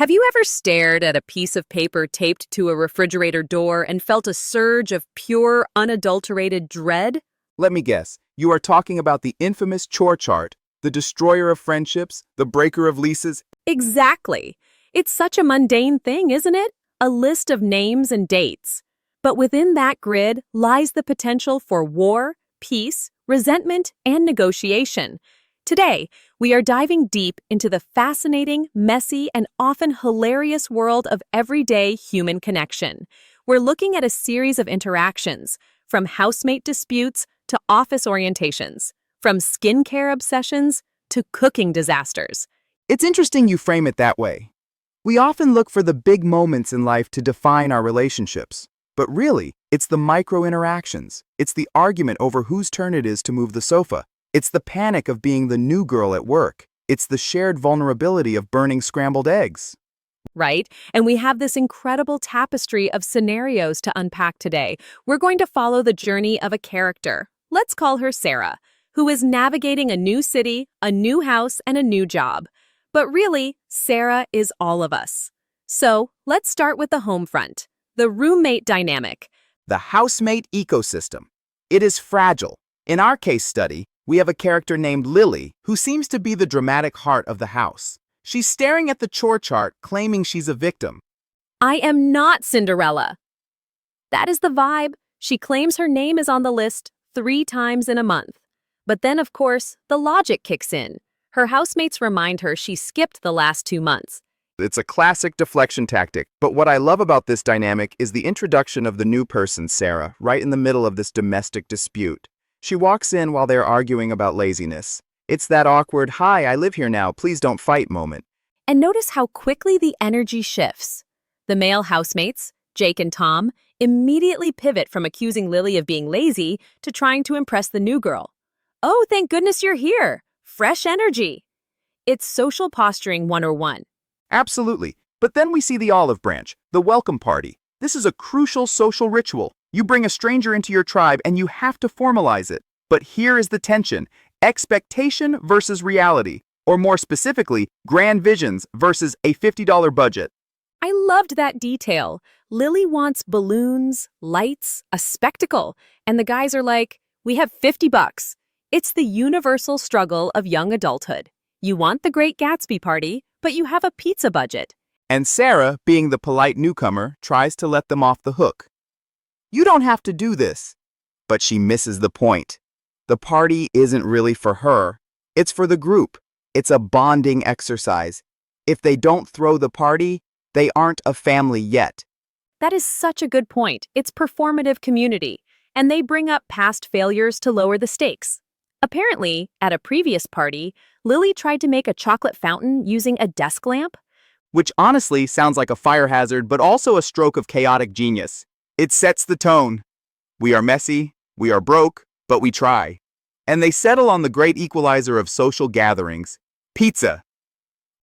Have you ever stared at a piece of paper taped to a refrigerator door and felt a surge of pure, unadulterated dread? Let me guess, you are talking about the infamous chore chart, the destroyer of friendships, the breaker of leases. Exactly. It's such a mundane thing, isn't it? A list of names and dates. But within that grid lies the potential for war, peace, resentment, and negotiation. Today, we are diving deep into the fascinating, messy, and often hilarious world of everyday human connection. We're looking at a series of interactions, from housemate disputes to office orientations, from skincare obsessions to cooking disasters. It's interesting you frame it that way. We often look for the big moments in life to define our relationships. But really, it's the micro interactions. It's the argument over whose turn it is to move the sofa. It's the panic of being the new girl at work. It's the shared vulnerability of burning scrambled eggs. Right? And we have this incredible tapestry of scenarios to unpack today. We're going to follow the journey of a character. Let's call her Sarah, who is navigating a new city, a new house, and a new job. But really, Sarah is all of us. So let's start with the home front, the roommate dynamic. The housemate ecosystem. It is fragile. In our case study, we have a character named Lily who seems to be the dramatic heart of the house. She's staring at the chore chart, claiming she's a victim. I am not Cinderella. That is the vibe. She claims her name is on the list 3 times in a month. But then, of course, the logic kicks in. Her housemates remind her she skipped the last 2 months. It's a classic deflection tactic, but what I love about this dynamic is the introduction of the new person, Sarah, right in the middle of this domestic dispute. She walks in while they're arguing about laziness. It's that awkward, "Hi, I live here now, please don't fight" moment. And notice how quickly the energy shifts. The male housemates, Jake and Tom, immediately pivot from accusing Lily of being lazy to trying to impress the new girl. "Oh, thank goodness you're here. Fresh energy." It's social posturing 101. Absolutely. But then we see the olive branch, the welcome party. This is a crucial social ritual. You bring a stranger into your tribe and you have to formalize it. But here is the tension: expectation versus reality, or more specifically, grand visions versus a $50 budget. I loved that detail. Lily wants balloons, lights, a spectacle, and the guys are like, "We have $50. It's the universal struggle of young adulthood. You want the Great Gatsby party, but you have a pizza budget. And Sarah, being the polite newcomer, tries to let them off the hook. "You don't have to do this." But she misses the point. The party isn't really for her. It's for the group. It's a bonding exercise. If they don't throw the party, they aren't a family yet. That is such a good point. It's performative community, and they bring up past failures to lower the stakes. Apparently, at a previous party, Lily tried to make a chocolate fountain using a desk lamp. Which honestly sounds like a fire hazard, but also a stroke of chaotic genius. It sets the tone. We are messy, we are broke, but we try. And they settle on the great equalizer of social gatherings: pizza.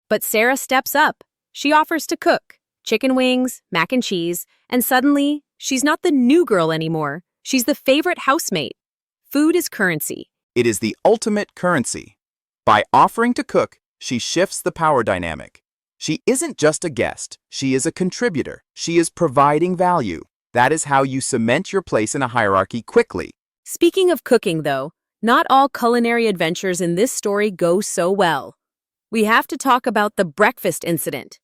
But Sarah steps up. She offers to cook chicken wings, mac and cheese, and suddenly, she's not the new girl anymore. She's the favorite housemate. Food is currency. It is the ultimate currency. By offering to cook, she shifts the power dynamic. She isn't just a guest, she is a contributor. She is providing value. That is how you cement your place in a hierarchy quickly. Speaking of cooking, though, not all culinary adventures in this story go so well. We have to talk about the breakfast incident.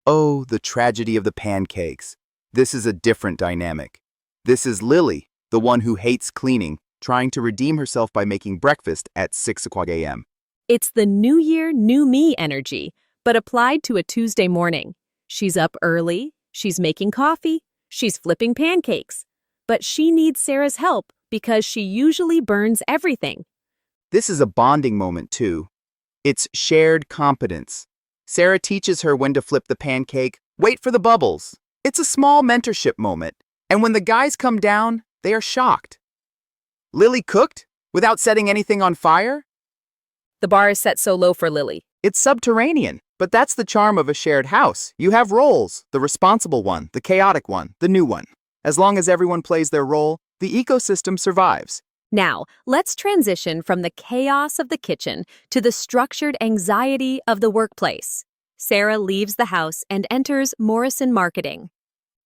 Oh, the tragedy of the pancakes. This is a different dynamic. This is Lily, the one who hates cleaning, trying to redeem herself by making breakfast at 6 o'clock a.m. It's the new year, new me energy, but applied to a Tuesday morning. She's up early, she's making coffee, she's flipping pancakes. But she needs Sarah's help because she usually burns everything. This is a bonding moment, too. It's shared competence. Sarah teaches her when to flip the pancake, wait for the bubbles. It's a small mentorship moment, and when the guys come down, they are shocked. Lily cooked without setting anything on fire? The bar is set so low for Lily. It's subterranean, but that's the charm of a shared house. You have roles: the responsible one, the chaotic one, the new one. As long as everyone plays their role, the ecosystem survives. Now, let's transition from the chaos of the kitchen to the structured anxiety of the workplace. Sarah leaves the house and enters Morrison Marketing.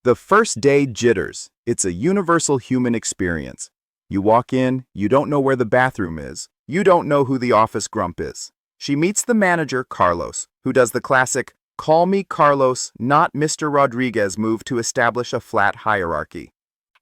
The first day jitters. It's a universal human experience. You walk in, you don't know where the bathroom is. You don't know who the office grump is. She meets the manager, Carlos, who does the classic, call me Carlos, not Mr. Rodriguez move to establish a flat hierarchy.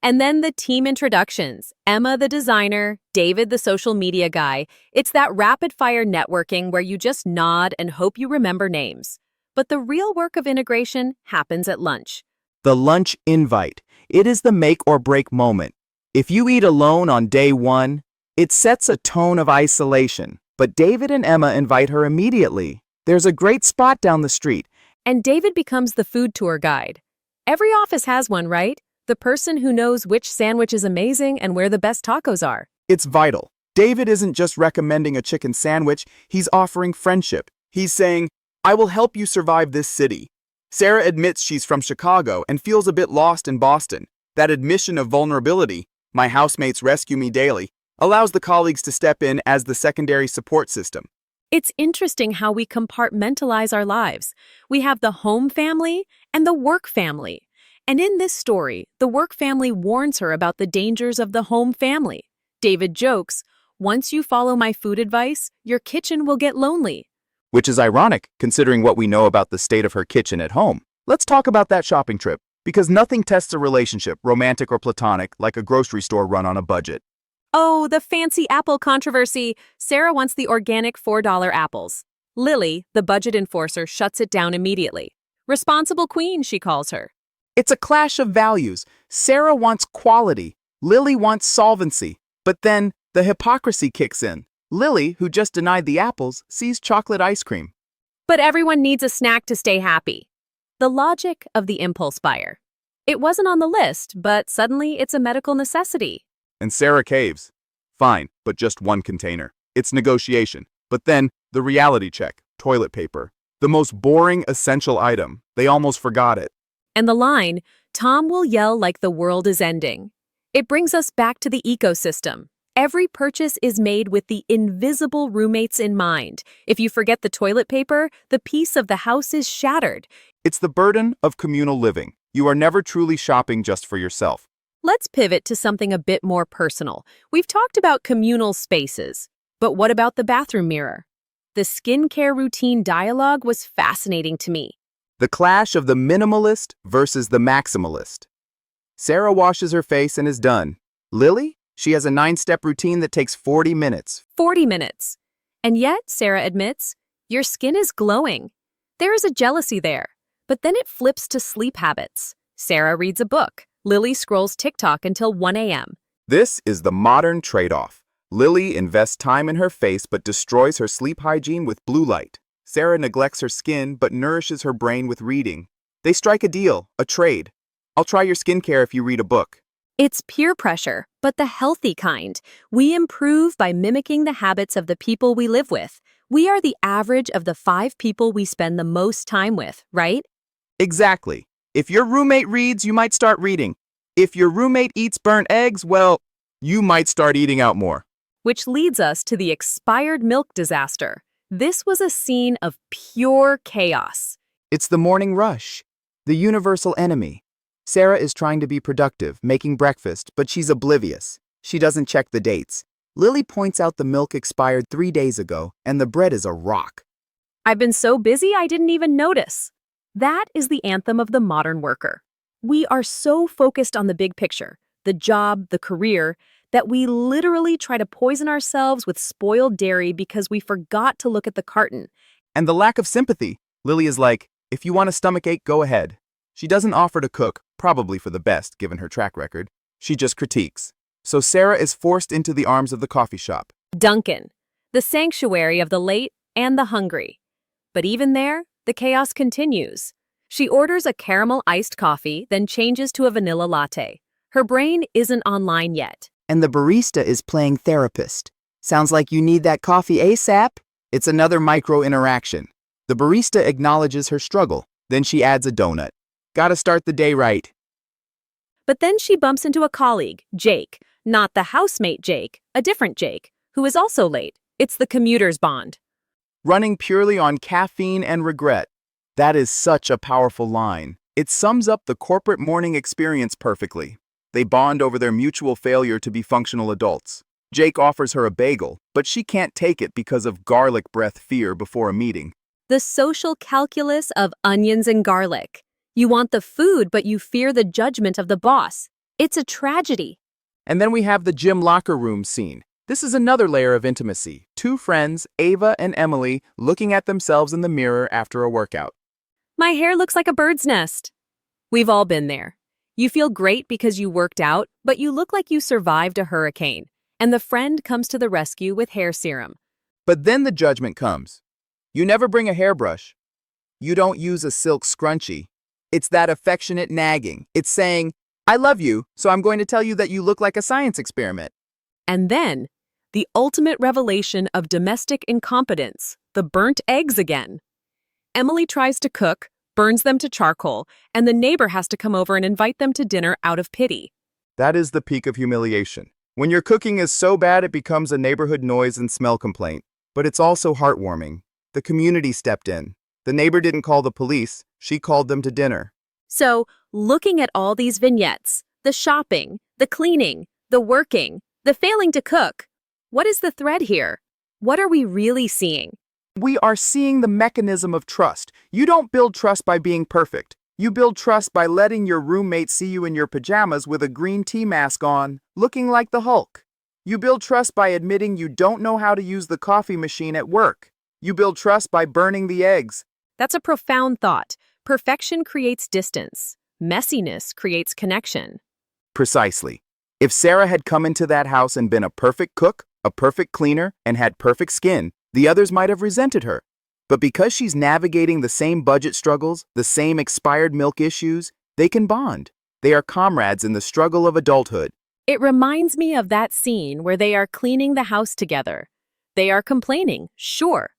And then the team introductions. Emma, the designer, David, the social media guy. It's that rapid-fire networking where you just nod and hope you remember names. But the real work of integration happens at lunch. The lunch invite. It is the make or break moment. If you eat alone on day one, it sets a tone of isolation. But David and Emma invite her immediately. There's a great spot down the street. And David becomes the food tour guide. Every office has one, right? The person who knows which sandwich is amazing and where the best tacos are. It's vital. David isn't just recommending a chicken sandwich, he's offering friendship. He's saying, I will help you survive this city. Sarah admits she's from Chicago and feels a bit lost in Boston. That admission of vulnerability, my housemates rescue me daily, allows the colleagues to step in as the secondary support system. It's interesting how we compartmentalize our lives. We have the home family and the work family. And in this story, the work family warns her about the dangers of the home family. David jokes, once you follow my food advice, your kitchen will get lonely. Which is ironic, considering what we know about the state of her kitchen at home. Let's talk about that shopping trip, because nothing tests a relationship, romantic or platonic, like a grocery store run on a budget. Oh, the fancy apple controversy. Sarah wants the organic $4 apples. Lily, the budget enforcer, shuts it down immediately. Responsible queen, she calls her. It's a clash of values. Sarah wants quality. Lily wants solvency. But then the hypocrisy kicks in. Lily, who just denied the apples, sees chocolate ice cream. But everyone needs a snack to stay happy. The logic of the impulse buyer. It wasn't on the list, but suddenly it's a medical necessity. And Sarah caves. Fine, but just one container. It's negotiation. But then the reality check, toilet paper. The most boring essential item. They almost forgot it. And the line, Tom will yell like the world is ending. It brings us back to the ecosystem. Every purchase is made with the invisible roommates in mind. If you forget the toilet paper, the piece of the house is shattered. It's the burden of communal living. You are never truly shopping just for yourself. Let's pivot to something a bit more personal. We've talked about communal spaces, but what about the bathroom mirror? The skincare routine dialogue was fascinating to me. The clash of the minimalist versus the maximalist. Sarah washes her face and is done. Lily? She has a 9-step routine that takes 40 minutes. 40 minutes. And yet, Sarah admits, your skin is glowing. There is a jealousy there. But then it flips to sleep habits. Sarah reads a book. Lily scrolls TikTok until 1 a.m. This is the modern trade-off. Lily invests time in her face but destroys her sleep hygiene with blue light. Sarah neglects her skin but nourishes her brain with reading. They strike a deal, a trade. I'll try your skincare if you read a book. It's peer pressure, but the healthy kind. We improve by mimicking the habits of the people we live with. We are the average of the 5 people we spend the most time with, right? Exactly. If your roommate reads, you might start reading. If your roommate eats burnt eggs, well, you might start eating out more. Which leads us to the expired milk disaster. This was a scene of pure chaos. It's the morning rush, the universal enemy. Sarah is trying to be productive, making breakfast, but she's oblivious. She doesn't check the dates. Lily points out the milk expired 3 days ago, and the bread is a rock. I've been so busy I didn't even notice. That is the anthem of the modern worker. We are so focused on the big picture, the job, the career, that we literally try to poison ourselves with spoiled dairy because we forgot to look at the carton. And the lack of sympathy. Lily is like, if you want a stomachache, go ahead. She doesn't offer to cook, probably for the best given her track record. She just critiques. So Sarah is forced into the arms of the coffee shop. Dunkin', the sanctuary of the late and the hungry. But even there, the chaos continues. She orders a caramel iced coffee, then changes to a vanilla latte. Her brain isn't online yet. And the barista is playing therapist. Sounds like you need that coffee ASAP. It's another micro-interaction. The barista acknowledges her struggle. Then she adds a donut. Gotta start the day right. But then she bumps into a colleague, Jake. Not the housemate Jake, a different Jake, who is also late. It's the commuter's bond. Running purely on caffeine and regret. That is such a powerful line. It sums up the corporate morning experience perfectly. They bond over their mutual failure to be functional adults. Jake offers her a bagel, but she can't take it because of garlic breath fear before a meeting. The social calculus of onions and garlic. You want the food, but you fear the judgment of the boss. It's a tragedy. And then we have the gym locker room scene. This is another layer of intimacy. Two friends, Ava and Emily, looking at themselves in the mirror after a workout. My hair looks like a bird's nest. We've all been there. You feel great because you worked out, but you look like you survived a hurricane, and the friend comes to the rescue with hair serum. But then the judgment comes. You never bring a hairbrush. You don't use a silk scrunchie. It's that affectionate nagging. It's saying, I love you, so I'm going to tell you that you look like a science experiment. And then, the ultimate revelation of domestic incompetence, the burnt eggs again. Emily tries to cook, burns them to charcoal, and the neighbor has to come over and invite them to dinner out of pity. That is the peak of humiliation. When your cooking is so bad it becomes a neighborhood noise and smell complaint. But it's also heartwarming. The community stepped in. The neighbor didn't call the police, she called them to dinner. So, looking at all these vignettes, the shopping, the cleaning, the working, the failing to cook, what is the thread here? What are we really seeing? We are seeing the mechanism of trust. You don't build trust by being perfect. You build trust by letting your roommate see you in your pajamas with a green tea mask on, looking like the Hulk. You build trust by admitting you don't know how to use the coffee machine at work. You build trust by burning the eggs. That's a profound thought. Perfection creates distance. Messiness creates connection. Precisely. If Sarah had come into that house and been a perfect cook, a perfect cleaner, and had perfect skin, the others might have resented her. But because she's navigating the same budget struggles, the same expired milk issues, they can bond. They are comrades in the struggle of adulthood. It reminds me of that scene where they are cleaning the house together. They are complaining, sure.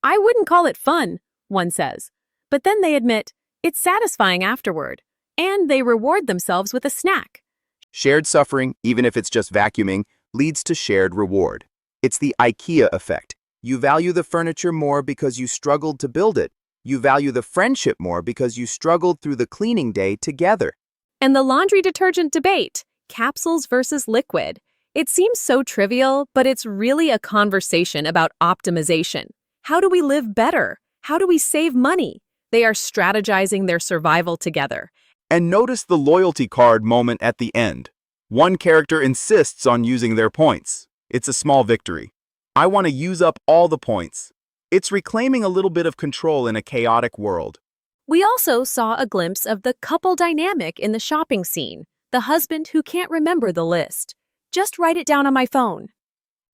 I wouldn't call it fun, one says. But then they admit, it's satisfying afterward. And they reward themselves with a snack. Shared suffering, even if it's just vacuuming, leads to shared reward. It's the IKEA effect. You value the furniture more because you struggled to build it. You value the friendship more because you struggled through the cleaning day together. And the laundry detergent debate, capsules versus liquid. It seems so trivial, but it's really a conversation about optimization. How do we live better? How do we save money? They are strategizing their survival together. And notice the loyalty card moment at the end. One character insists on using their points. It's a small victory. I want to use up all the points. It's reclaiming a little bit of control in a chaotic world. We also saw a glimpse of the couple dynamic in the shopping scene, the husband who can't remember the list. Just write it down on my phone.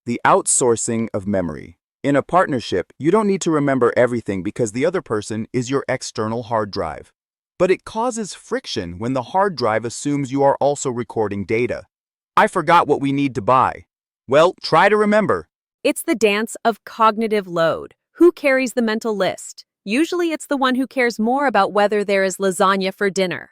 The outsourcing of memory. In a partnership, you don't need to remember everything because the other person is your external hard drive. But it causes friction when the hard drive assumes you are also recording data. I forgot what we need to buy. Well, try to remember. It's the dance of cognitive load. Who carries the mental list? Usually it's the one who cares more about whether there is lasagna for dinner.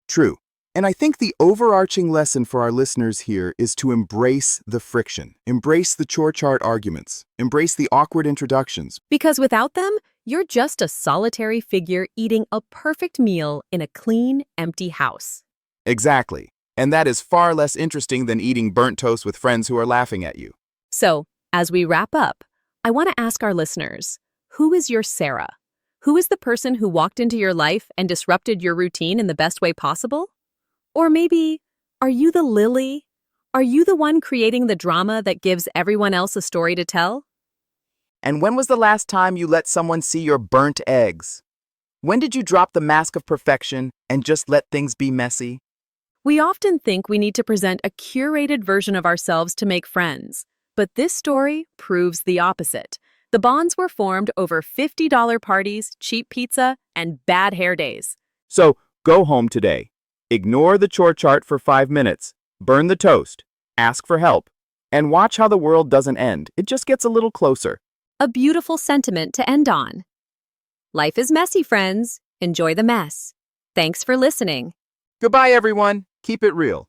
True. And I think the overarching lesson for our listeners here is to embrace the friction, embrace the chore chart arguments, embrace the awkward introductions. Because without them, you're just a solitary figure eating a perfect meal in a clean, empty house. Exactly. And that is far less interesting than eating burnt toast with friends who are laughing at you. So, as we wrap up, I want to ask our listeners, who is your Sarah? Who is the person who walked into your life and disrupted your routine in the best way possible? Or maybe, are you the Lily? Are you the one creating the drama that gives everyone else a story to tell? And when was the last time you let someone see your burnt eggs? When did you drop the mask of perfection and just let things be messy? We often think we need to present a curated version of ourselves to make friends, but this story proves the opposite. The bonds were formed over $50 parties, cheap pizza, and bad hair days. So, go home today. Ignore the chore chart for 5 minutes. Burn the toast. Ask for help. And watch how the world doesn't end. It just gets a little closer. A beautiful sentiment to end on. Life is messy, friends. Enjoy the mess. Thanks for listening. Goodbye, everyone. Keep it real.